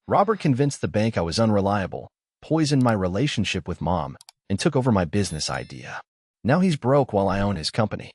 Robert convinced the bank I was unreliable, poisoned my relationship with Mom, and took over my business idea. Now he's broke while I own his company.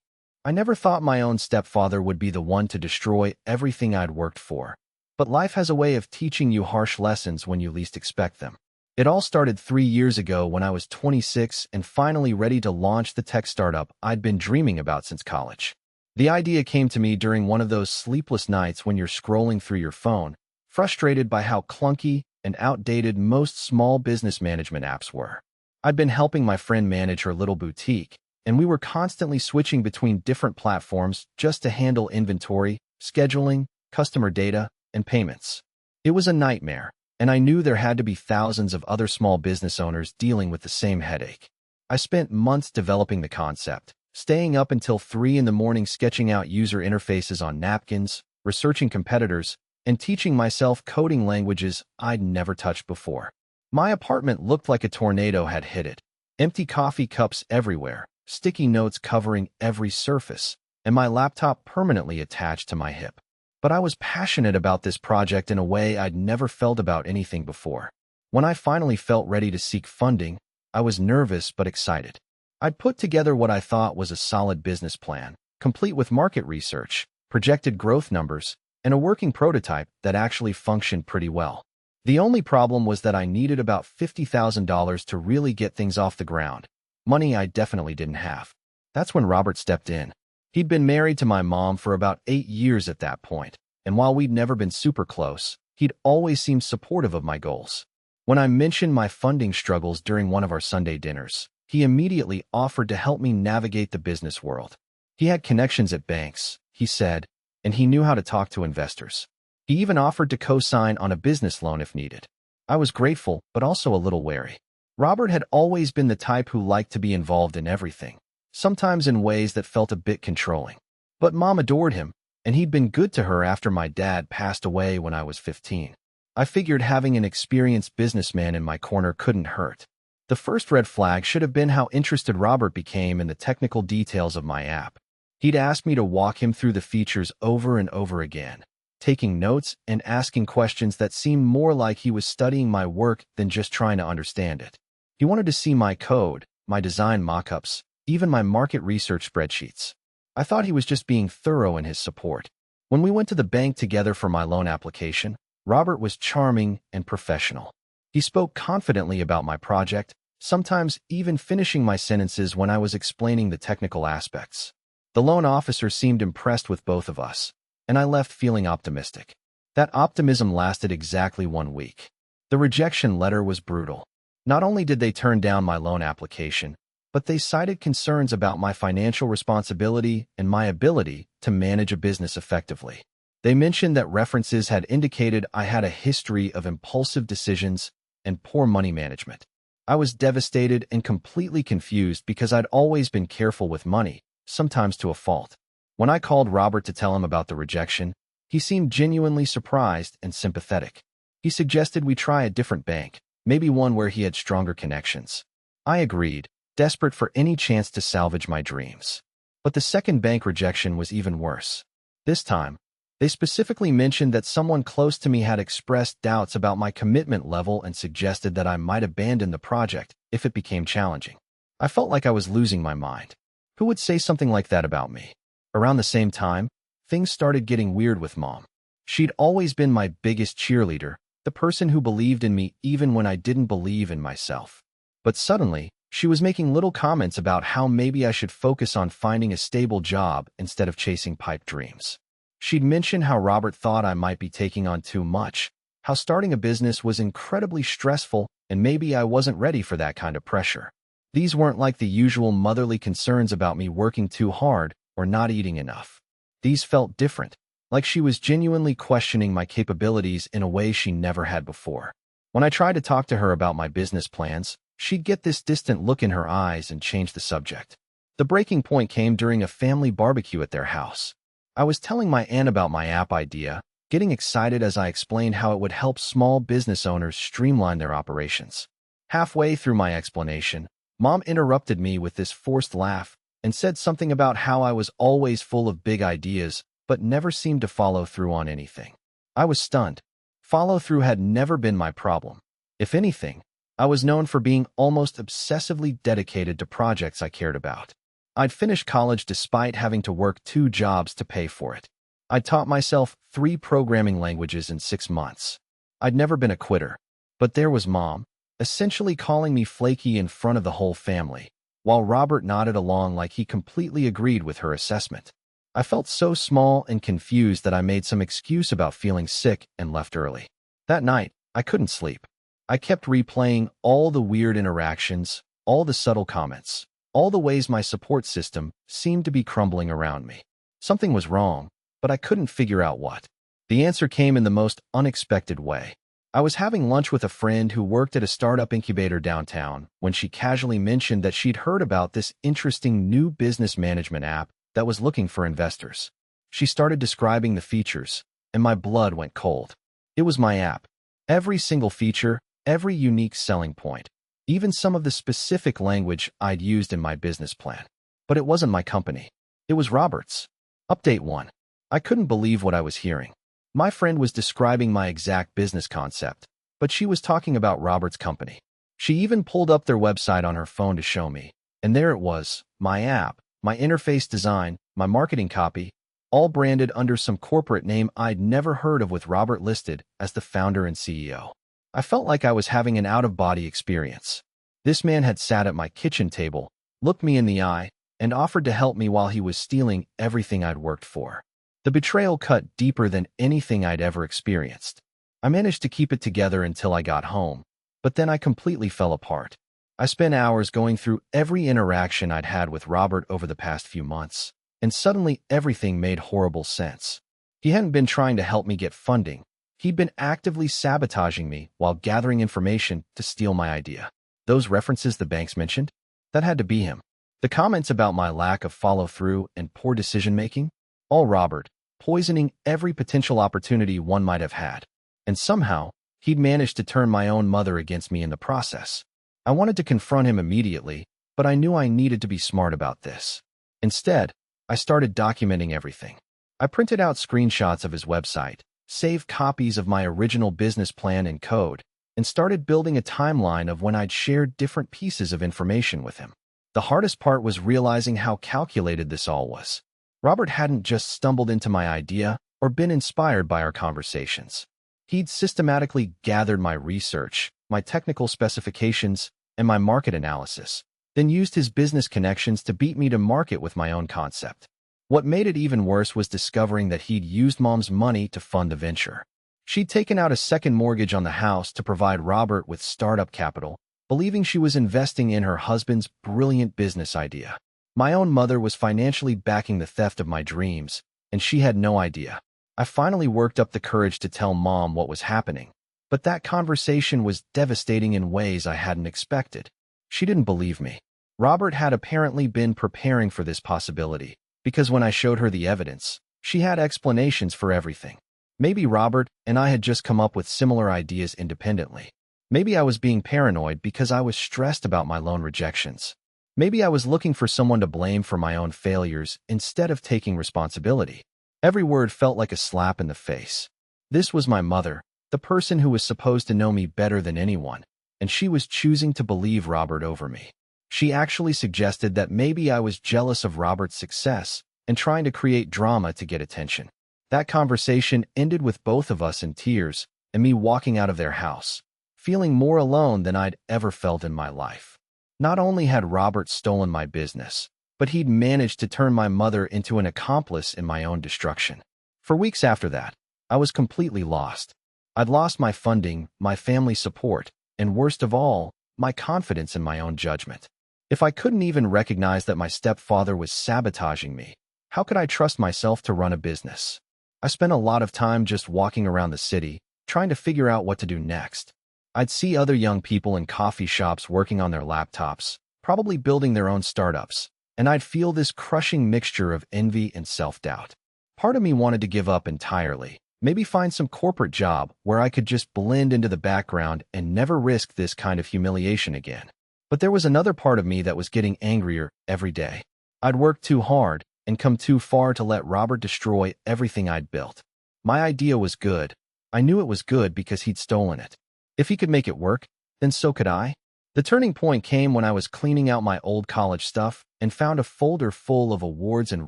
I never thought my own stepfather would be the one to destroy everything I'd worked for. But life has a way of teaching you harsh lessons when you least expect them. It all started 3 years ago when I was 26 and finally ready to launch the tech startup I'd been dreaming about since college. The idea came to me during one of those sleepless nights when you're scrolling through your phone, frustrated by how clunky and outdated most small business management apps were. I'd been helping my friend manage her little boutique, and we were constantly switching between different platforms just to handle inventory, scheduling, customer data, and payments. It was a nightmare, and I knew there had to be thousands of other small business owners dealing with the same headache. I spent months developing the concept, staying up until 3 in the morning sketching out user interfaces on napkins, researching competitors, and teaching myself coding languages I'd never touched before. My apartment looked like a tornado had hit it. Empty coffee cups everywhere, sticky notes covering every surface, and my laptop permanently attached to my hip. But I was passionate about this project in a way I'd never felt about anything before. When I finally felt ready to seek funding, I was nervous but excited. I'd put together what I thought was a solid business plan, complete with market research, projected growth numbers, and a working prototype that actually functioned pretty well. The only problem was that I needed about $50,000 to really get things off the ground, money I definitely didn't have. That's when Robert stepped in. He'd been married to my mom for about 8 years at that point, and while we'd never been super close, he'd always seemed supportive of my goals. When I mentioned my funding struggles during one of our Sunday dinners, he immediately offered to help me navigate the business world. He had connections at banks, he said, and he knew how to talk to investors. He even offered to co-sign on a business loan if needed. I was grateful, but also a little wary. Robert had always been the type who liked to be involved in everything, sometimes in ways that felt a bit controlling. But Mom adored him, and he'd been good to her after my dad passed away when I was 15. I figured having an experienced businessman in my corner couldn't hurt. The first red flag should have been how interested Robert became in the technical details of my app. He'd asked me to walk him through the features over and over again, taking notes and asking questions that seemed more like he was studying my work than just trying to understand it. He wanted to see my code, my design mockups, even my market research spreadsheets. I thought he was just being thorough in his support. When we went to the bank together for my loan application, Robert was charming and professional. He spoke confidently about my project, sometimes even finishing my sentences when I was explaining the technical aspects. The loan officer seemed impressed with both of us, and I left feeling optimistic. That optimism lasted exactly 1 week. The rejection letter was brutal. Not only did they turn down my loan application, but they cited concerns about my financial responsibility and my ability to manage a business effectively. They mentioned that references had indicated I had a history of impulsive decisions and poor money management. I was devastated and completely confused because I'd always been careful with money, sometimes to a fault. When I called Robert to tell him about the rejection, he seemed genuinely surprised and sympathetic. He suggested we try a different bank, maybe one where he had stronger connections. I agreed, desperate for any chance to salvage my dreams. But the second bank rejection was even worse. This time, they specifically mentioned that someone close to me had expressed doubts about my commitment level and suggested that I might abandon the project if it became challenging. I felt like I was losing my mind. Who would say something like that about me? Around the same time, things started getting weird with Mom. She'd always been my biggest cheerleader, the person who believed in me even when I didn't believe in myself. But suddenly, she was making little comments about how maybe I should focus on finding a stable job instead of chasing pipe dreams. She'd mentioned how Robert thought I might be taking on too much, how starting a business was incredibly stressful, and maybe I wasn't ready for that kind of pressure. These weren't like the usual motherly concerns about me working too hard or not eating enough. These felt different, like she was genuinely questioning my capabilities in a way she never had before. When I tried to talk to her about my business plans, she'd get this distant look in her eyes and change the subject. The breaking point came during a family barbecue at their house. I was telling my aunt about my app idea, getting excited as I explained how it would help small business owners streamline their operations. Halfway through my explanation, Mom interrupted me with this forced laugh and said something about how I was always full of big ideas but never seemed to follow through on anything. I was stunned. Follow-through had never been my problem. If anything, I was known for being almost obsessively dedicated to projects I cared about. I'd finished college despite having to work 2 jobs to pay for it. I'd taught myself 3 programming languages in 6 months. I'd never been a quitter. But there was Mom, essentially calling me flaky in front of the whole family, while Robert nodded along like he completely agreed with her assessment. I felt so small and confused that I made some excuse about feeling sick and left early. That night, I couldn't sleep. I kept replaying all the weird interactions, all the subtle comments, all the ways my support system seemed to be crumbling around me. Something was wrong, but I couldn't figure out what. The answer came in the most unexpected way. I was having lunch with a friend who worked at a startup incubator downtown when she casually mentioned that she'd heard about this interesting new business management app that was looking for investors. She started describing the features, and my blood went cold. It was my app. Every single feature, every unique selling point, even some of the specific language I'd used in my business plan. But it wasn't my company. It was Robert's. Update 1. I couldn't believe what I was hearing. My friend was describing my exact business concept, but she was talking about Robert's company. She even pulled up their website on her phone to show me, and there it was, my app, my interface design, my marketing copy, all branded under some corporate name I'd never heard of with Robert listed as the founder and CEO. I felt like I was having an out-of-body experience. This man had sat at my kitchen table, looked me in the eye, and offered to help me while he was stealing everything I'd worked for. The betrayal cut deeper than anything I'd ever experienced. I managed to keep it together until I got home, but then I completely fell apart. I spent hours going through every interaction I'd had with Robert over the past few months, and suddenly everything made horrible sense. He hadn't been trying to help me get funding. He'd been actively sabotaging me while gathering information to steal my idea. Those references the banks mentioned? That had to be him. The comments about my lack of follow-through and poor decision-making? All Robert, poisoning every potential opportunity one might have had. And somehow, he'd managed to turn my own mother against me in the process. I wanted to confront him immediately, but I knew I needed to be smart about this. Instead, I started documenting everything. I printed out screenshots of his website, saved copies of my original business plan and code, and started building a timeline of when I'd shared different pieces of information with him. The hardest part was realizing how calculated this all was. Robert hadn't just stumbled into my idea or been inspired by our conversations. He'd systematically gathered my research, my technical specifications, and my market analysis, then used his business connections to beat me to market with my own concept. What made it even worse was discovering that he'd used Mom's money to fund the venture. She'd taken out a second mortgage on the house to provide Robert with startup capital, believing she was investing in her husband's brilliant business idea. My own mother was financially backing the theft of my dreams, and she had no idea. I finally worked up the courage to tell Mom what was happening, but that conversation was devastating in ways I hadn't expected. She didn't believe me. Robert had apparently been preparing for this possibility, because when I showed her the evidence, she had explanations for everything. Maybe Robert and I had just come up with similar ideas independently. Maybe I was being paranoid because I was stressed about my loan rejections. Maybe I was looking for someone to blame for my own failures instead of taking responsibility. Every word felt like a slap in the face. This was my mother, the person who was supposed to know me better than anyone, and she was choosing to believe Robert over me. She actually suggested that maybe I was jealous of Robert's success and trying to create drama to get attention. That conversation ended with both of us in tears and me walking out of their house, feeling more alone than I'd ever felt in my life. Not only had Robert stolen my business, but he'd managed to turn my mother into an accomplice in my own destruction. For weeks after that, I was completely lost. I'd lost my funding, my family support, and worst of all, my confidence in my own judgment. If I couldn't even recognize that my stepfather was sabotaging me, how could I trust myself to run a business? I spent a lot of time just walking around the city, trying to figure out what to do next. I'd see other young people in coffee shops working on their laptops, probably building their own startups, and I'd feel this crushing mixture of envy and self-doubt. Part of me wanted to give up entirely, maybe find some corporate job where I could just blend into the background and never risk this kind of humiliation again. But there was another part of me that was getting angrier every day. I'd worked too hard and come too far to let Robert destroy everything I'd built. My idea was good, I knew it was good because he'd stolen it. If he could make it work, then so could I. The turning point came when I was cleaning out my old college stuff and found a folder full of awards and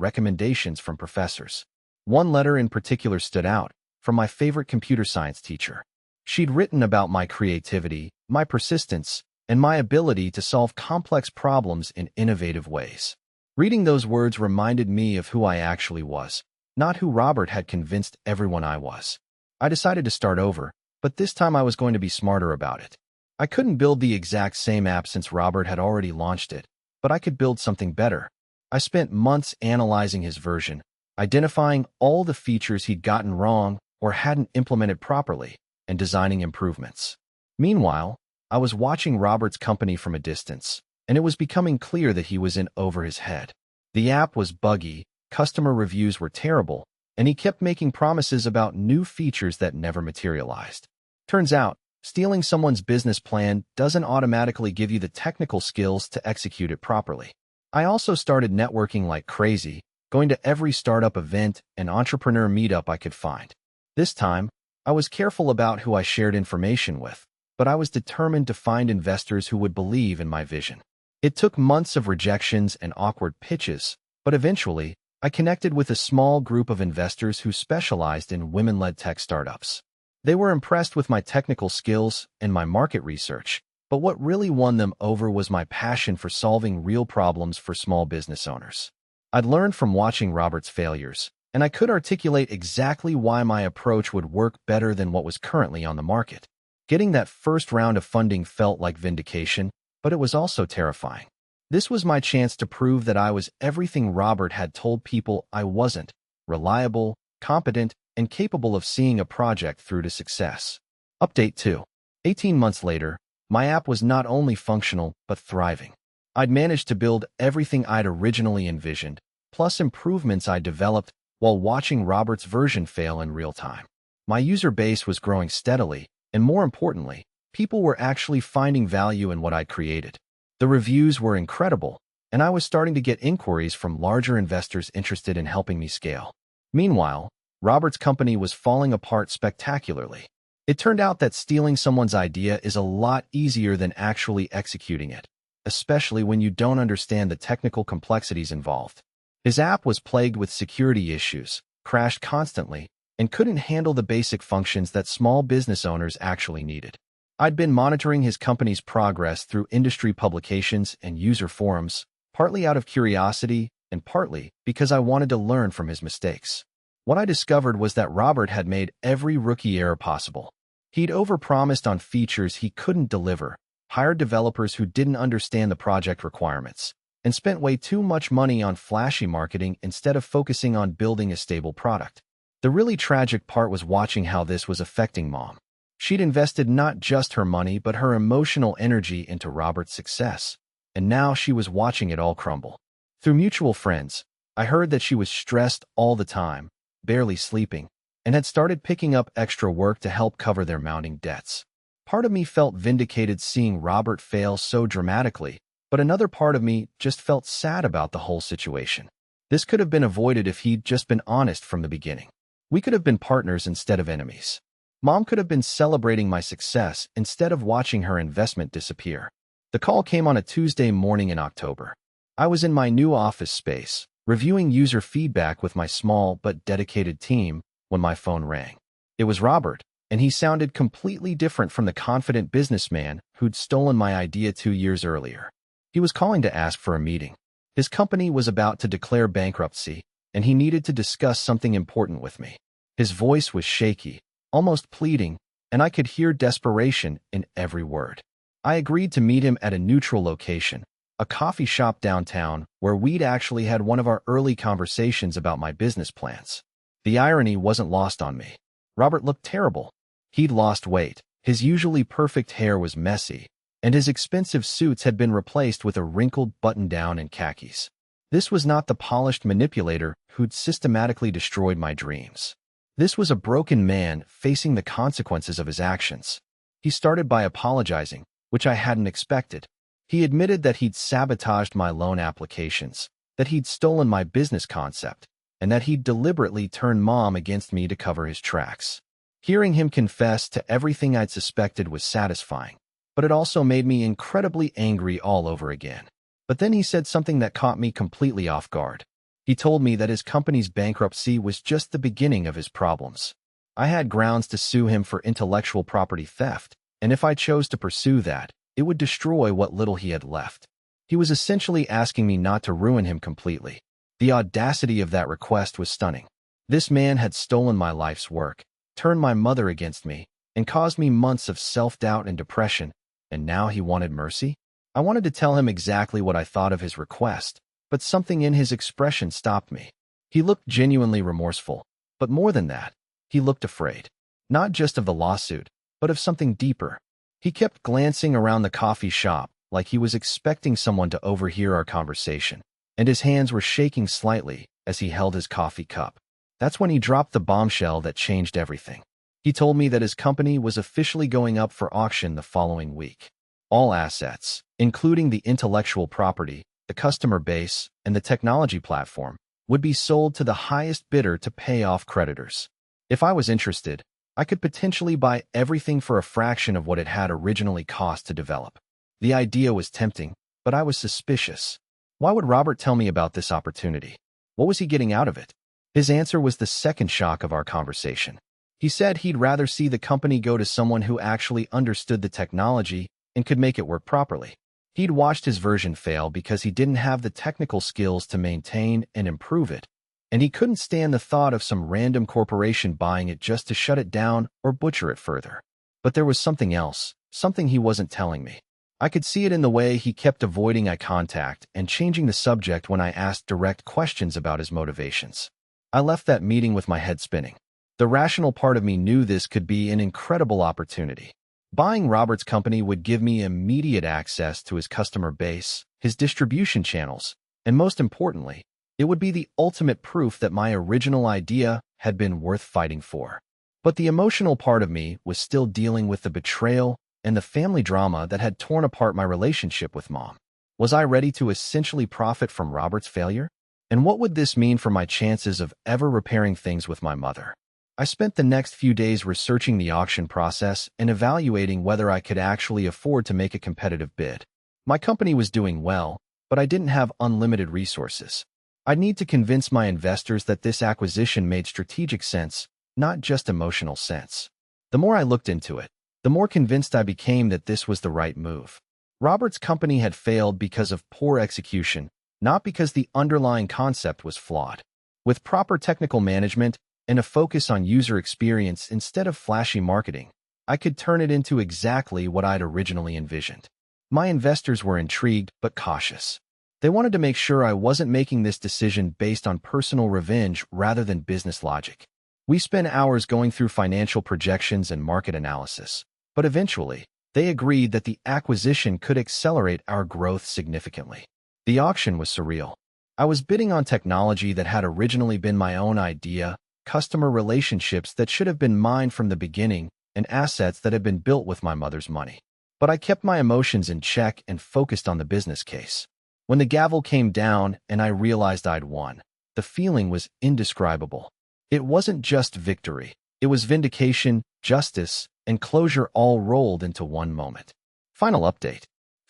recommendations from professors. One letter in particular stood out, from my favorite computer science teacher. She'd written about my creativity, my persistence, and my ability to solve complex problems in innovative ways. Reading those words reminded me of who I actually was, not who Robert had convinced everyone I was. I decided to start over, but this time I was going to be smarter about it. I couldn't build the exact same app since Robert had already launched it, but I could build something better. I spent months analyzing his version, identifying all the features he'd gotten wrong or hadn't implemented properly, and designing improvements. Meanwhile, I was watching Robert's company from a distance, and it was becoming clear that he was in over his head. The app was buggy, customer reviews were terrible, and he kept making promises about new features that never materialized. Turns out, stealing someone's business plan doesn't automatically give you the technical skills to execute it properly. I also started networking like crazy, going to every startup event and entrepreneur meetup I could find. This time, I was careful about who I shared information with, but I was determined to find investors who would believe in my vision. It took months of rejections and awkward pitches, but eventually, I connected with a small group of investors who specialized in women-led tech startups. They were impressed with my technical skills and my market research, but what really won them over was my passion for solving real problems for small business owners. I'd learned from watching Robert's failures, and I could articulate exactly why my approach would work better than what was currently on the market. Getting that first round of funding felt like vindication, but it was also terrifying. This was my chance to prove that I was everything Robert had told people I wasn't: reliable, competent, and capable of seeing a project through to success. Update 2. 18 months later, my app was not only functional, but thriving. I'd managed to build everything I'd originally envisioned, plus improvements I developed while watching Robert's version fail in real time. My user base was growing steadily, and more importantly, people were actually finding value in what I'd created. The reviews were incredible, and I was starting to get inquiries from larger investors interested in helping me scale. Meanwhile, Robert's company was falling apart spectacularly. It turned out that stealing someone's idea is a lot easier than actually executing it, especially when you don't understand the technical complexities involved. His app was plagued with security issues, crashed constantly, and couldn't handle the basic functions that small business owners actually needed. I'd been monitoring his company's progress through industry publications and user forums, partly out of curiosity and partly because I wanted to learn from his mistakes. What I discovered was that Robert had made every rookie error possible. He'd overpromised on features he couldn't deliver, hired developers who didn't understand the project requirements, and spent way too much money on flashy marketing instead of focusing on building a stable product. The really tragic part was watching how this was affecting Mom. She'd invested not just her money but her emotional energy into Robert's success, and now she was watching it all crumble. Through mutual friends, I heard that she was stressed all the time, barely sleeping, and had started picking up extra work to help cover their mounting debts. Part of me felt vindicated seeing Robert fail so dramatically, but another part of me just felt sad about the whole situation. This could have been avoided if he'd just been honest from the beginning. We could have been partners instead of enemies. Mom could have been celebrating my success instead of watching her investment disappear. The call came on a Tuesday morning in October. I was in my new office space, reviewing user feedback with my small but dedicated team, when my phone rang. It was Robert, and he sounded completely different from the confident businessman who'd stolen my idea 2 years earlier. He was calling to ask for a meeting. His company was about to declare bankruptcy, and he needed to discuss something important with me. His voice was shaky, almost pleading, and I could hear desperation in every word. I agreed to meet him at a neutral location, a coffee shop downtown where we'd actually had one of our early conversations about my business plans. The irony wasn't lost on me. Robert looked terrible. He'd lost weight, his usually perfect hair was messy, and his expensive suits had been replaced with a wrinkled button-down and khakis. This was not the polished manipulator who'd systematically destroyed my dreams. This was a broken man facing the consequences of his actions. He started by apologizing, which I hadn't expected. He admitted that he'd sabotaged my loan applications, that he'd stolen my business concept, and that he'd deliberately turned Mom against me to cover his tracks. Hearing him confess to everything I'd suspected was satisfying, but it also made me incredibly angry all over again. But then he said something that caught me completely off guard. He told me that his company's bankruptcy was just the beginning of his problems. I had grounds to sue him for intellectual property theft, and if I chose to pursue that, it would destroy what little he had left. He was essentially asking me not to ruin him completely. The audacity of that request was stunning. This man had stolen my life's work, turned my mother against me, and caused me months of self-doubt and depression, and now he wanted mercy? I wanted to tell him exactly what I thought of his request, but something in his expression stopped me. He looked genuinely remorseful, but more than that, he looked afraid. Not just of the lawsuit, but of something deeper. He kept glancing around the coffee shop like he was expecting someone to overhear our conversation, and his hands were shaking slightly as he held his coffee cup. That's when he dropped the bombshell that changed everything. He told me that his company was officially going up for auction the following week. All assets, including the intellectual property, the customer base, and the technology platform, would be sold to the highest bidder to pay off creditors. If I was interested, I could potentially buy everything for a fraction of what it had originally cost to develop. The idea was tempting, but I was suspicious. Why would Robert tell me about this opportunity? What was he getting out of it? His answer was the second shock of our conversation. He said he'd rather see the company go to someone who actually understood the technology and could make it work properly. He'd watched his version fail because he didn't have the technical skills to maintain and improve it, and he couldn't stand the thought of some random corporation buying it just to shut it down or butcher it further. But there was something else, something he wasn't telling me. I could see it in the way he kept avoiding eye contact and changing the subject when I asked direct questions about his motivations. I left that meeting with my head spinning. The rational part of me knew this could be an incredible opportunity. Buying Robert's company would give me immediate access to his customer base, his distribution channels, and most importantly, it would be the ultimate proof that my original idea had been worth fighting for. But the emotional part of me was still dealing with the betrayal and the family drama that had torn apart my relationship with Mom. Was I ready to essentially profit from Robert's failure? And what would this mean for my chances of ever repairing things with my mother? I spent the next few days researching the auction process and evaluating whether I could actually afford to make a competitive bid. My company was doing well, but I didn't have unlimited resources. I'd need to convince my investors that this acquisition made strategic sense, not just emotional sense. The more I looked into it, the more convinced I became that this was the right move. Robert's company had failed because of poor execution, not because the underlying concept was flawed. With proper technical management and a focus on user experience instead of flashy marketing, I could turn it into exactly what I'd originally envisioned. My investors were intrigued but cautious. They wanted to make sure I wasn't making this decision based on personal revenge rather than business logic. We spent hours going through financial projections and market analysis, but eventually, they agreed that the acquisition could accelerate our growth significantly. The auction was surreal. I was bidding on technology that had originally been my own idea, customer relationships that should have been mine from the beginning, and assets that had been built with my mother's money. But I kept my emotions in check and focused on the business case. When the gavel came down and I realized I'd won, the feeling was indescribable. It wasn't just victory. It was vindication, justice, and closure all rolled into one moment. Final update.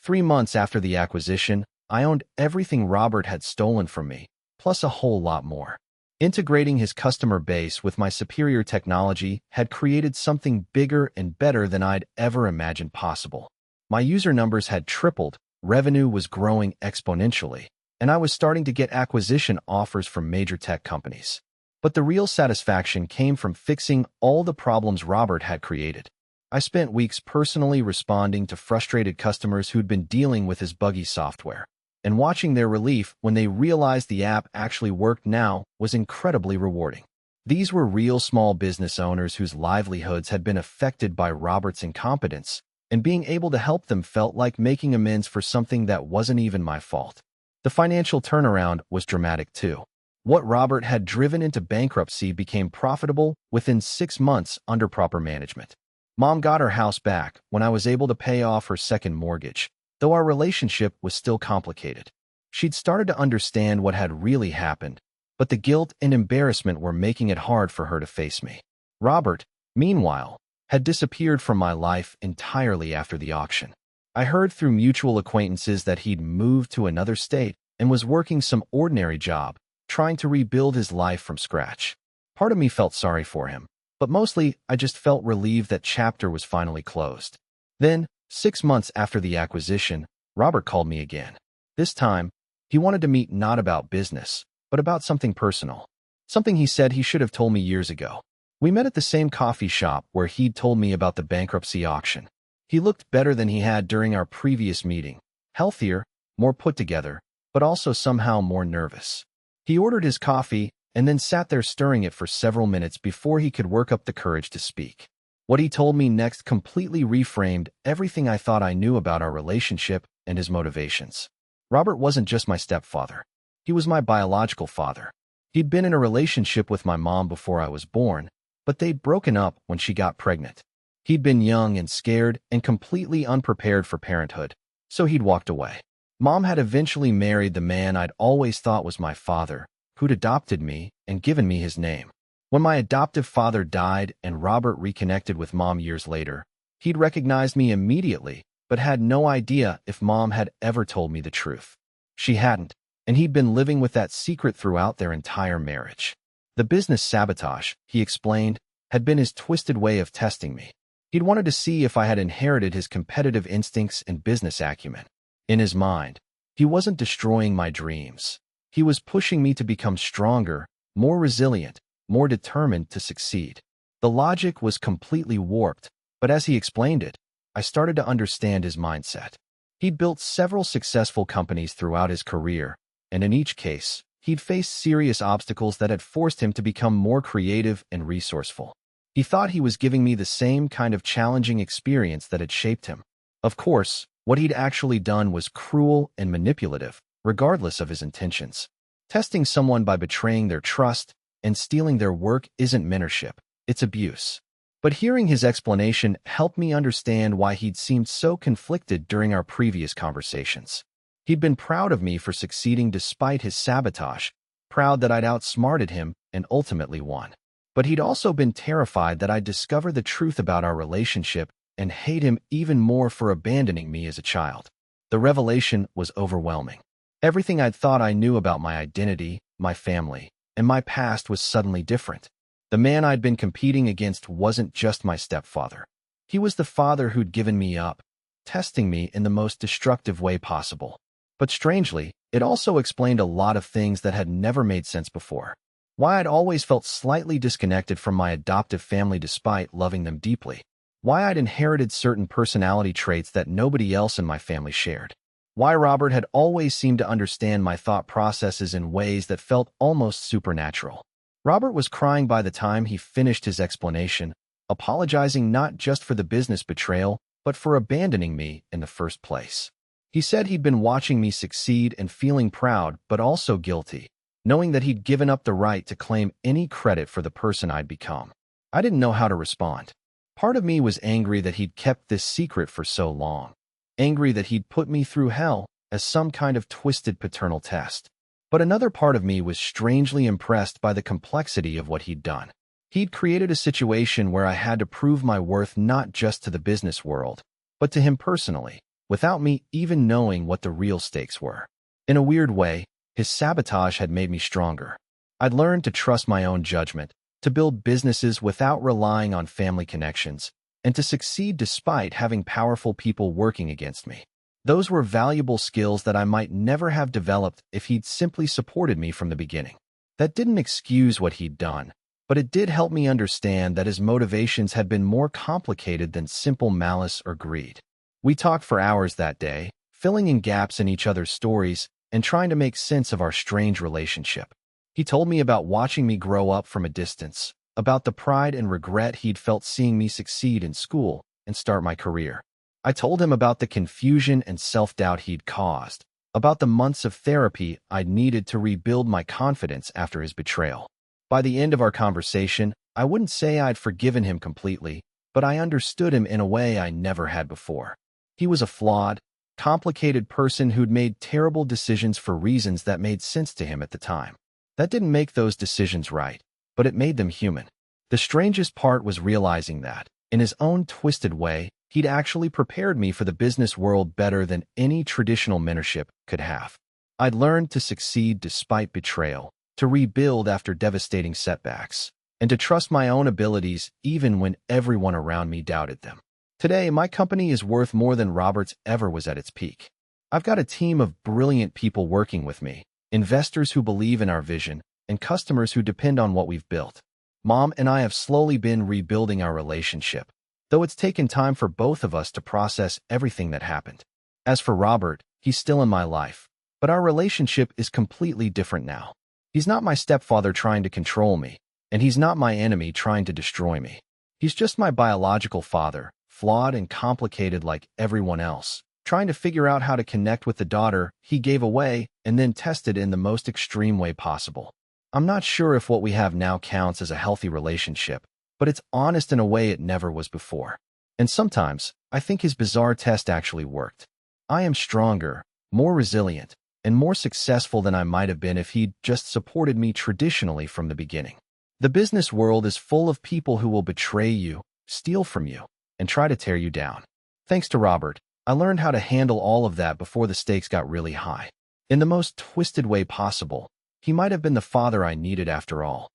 3 months after the acquisition, I owned everything Robert had stolen from me, plus a whole lot more. Integrating his customer base with my superior technology had created something bigger and better than I'd ever imagined possible. My user numbers had tripled, revenue was growing exponentially, and I was starting to get acquisition offers from major tech companies. But the real satisfaction came from fixing all the problems Robert had created. I spent weeks personally responding to frustrated customers who'd been dealing with his buggy software, and watching their relief when they realized the app actually worked now was incredibly rewarding. These were real small business owners whose livelihoods had been affected by Robert's incompetence, and being able to help them felt like making amends for something that wasn't even my fault. The financial turnaround was dramatic too. What Robert had driven into bankruptcy became profitable within 6 months under proper management. Mom got her house back when I was able to pay off her second mortgage, though our relationship was still complicated. She'd started to understand what had really happened, but the guilt and embarrassment were making it hard for her to face me. Robert, meanwhile, had disappeared from my life entirely after the auction. I heard through mutual acquaintances that he'd moved to another state and was working some ordinary job, trying to rebuild his life from scratch. Part of me felt sorry for him, but mostly I just felt relieved that chapter was finally closed. Then, 6 months after the acquisition, Robert called me again. This time, he wanted to meet not about business, but about something personal. Something he said he should have told me years ago. We met at the same coffee shop where he'd told me about the bankruptcy auction. He looked better than he had during our previous meeting, healthier, more put together, but also somehow more nervous. He ordered his coffee and then sat there stirring it for several minutes before he could work up the courage to speak. What he told me next completely reframed everything I thought I knew about our relationship and his motivations. Robert wasn't just my stepfather. He was my biological father. He'd been in a relationship with my mom before I was born, but they'd broken up when she got pregnant. He'd been young and scared and completely unprepared for parenthood, so he'd walked away. Mom had eventually married the man I'd always thought was my father, who'd adopted me and given me his name. When my adoptive father died and Robert reconnected with Mom years later, he'd recognized me immediately, but had no idea if Mom had ever told me the truth. She hadn't, and he'd been living with that secret throughout their entire marriage. The business sabotage, he explained, had been his twisted way of testing me. He'd wanted to see if I had inherited his competitive instincts and business acumen. In his mind, he wasn't destroying my dreams. He was pushing me to become stronger, more resilient, more determined to succeed. The logic was completely warped, but as he explained it, I started to understand his mindset. He'd built several successful companies throughout his career, and in each case, he'd faced serious obstacles that had forced him to become more creative and resourceful. He thought he was giving me the same kind of challenging experience that had shaped him. Of course, what he'd actually done was cruel and manipulative, regardless of his intentions. Testing someone by betraying their trust and stealing their work isn't mentorship, it's abuse. But hearing his explanation helped me understand why he'd seemed so conflicted during our previous conversations. He'd been proud of me for succeeding despite his sabotage, proud that I'd outsmarted him and ultimately won. But he'd also been terrified that I'd discover the truth about our relationship and hate him even more for abandoning me as a child. The revelation was overwhelming. Everything I'd thought I knew about my identity, my family, and my past was suddenly different. The man I'd been competing against wasn't just my stepfather. He was the father who'd given me up, testing me in the most destructive way possible. But strangely, it also explained a lot of things that had never made sense before. Why I'd always felt slightly disconnected from my adoptive family despite loving them deeply. Why I'd inherited certain personality traits that nobody else in my family shared. Why Robert had always seemed to understand my thought processes in ways that felt almost supernatural. Robert was crying by the time he finished his explanation, apologizing not just for the business betrayal, but for abandoning me in the first place. He said he'd been watching me succeed and feeling proud but also guilty, knowing that he'd given up the right to claim any credit for the person I'd become. I didn't know how to respond. Part of me was angry that he'd kept this secret for so long, angry that he'd put me through hell as some kind of twisted paternal test. But another part of me was strangely impressed by the complexity of what he'd done. He'd created a situation where I had to prove my worth not just to the business world, but to him personally, without me even knowing what the real stakes were. In a weird way, his sabotage had made me stronger. I'd learned to trust my own judgment, to build businesses without relying on family connections, and to succeed despite having powerful people working against me. Those were valuable skills that I might never have developed if he'd simply supported me from the beginning. That didn't excuse what he'd done, but it did help me understand that his motivations had been more complicated than simple malice or greed. We talked for hours that day, filling in gaps in each other's stories and trying to make sense of our strange relationship. He told me about watching me grow up from a distance, about the pride and regret he'd felt seeing me succeed in school and start my career. I told him about the confusion and self-doubt he'd caused, about the months of therapy I'd needed to rebuild my confidence after his betrayal. By the end of our conversation, I wouldn't say I'd forgiven him completely, but I understood him in a way I never had before. He was a flawed, complicated person who'd made terrible decisions for reasons that made sense to him at the time. That didn't make those decisions right, but it made them human. The strangest part was realizing that, in his own twisted way, he'd actually prepared me for the business world better than any traditional mentorship could have. I'd learned to succeed despite betrayal, to rebuild after devastating setbacks, and to trust my own abilities even when everyone around me doubted them. Today, my company is worth more than Robert's ever was at its peak. I've got a team of brilliant people working with me, investors who believe in our vision, and customers who depend on what we've built. Mom and I have slowly been rebuilding our relationship, though it's taken time for both of us to process everything that happened. As for Robert, he's still in my life, but our relationship is completely different now. He's not my stepfather trying to control me, and he's not my enemy trying to destroy me. He's just my biological father, flawed and complicated like everyone else, trying to figure out how to connect with the daughter he gave away and then tested in the most extreme way possible. I'm not sure if what we have now counts as a healthy relationship, but it's honest in a way it never was before. And sometimes, I think his bizarre test actually worked. I am stronger, more resilient, and more successful than I might have been if he'd just supported me traditionally from the beginning. The business world is full of people who will betray you, steal from you, and try to tear you down. Thanks to Robert, I learned how to handle all of that before the stakes got really high. In the most twisted way possible, he might have been the father I needed after all.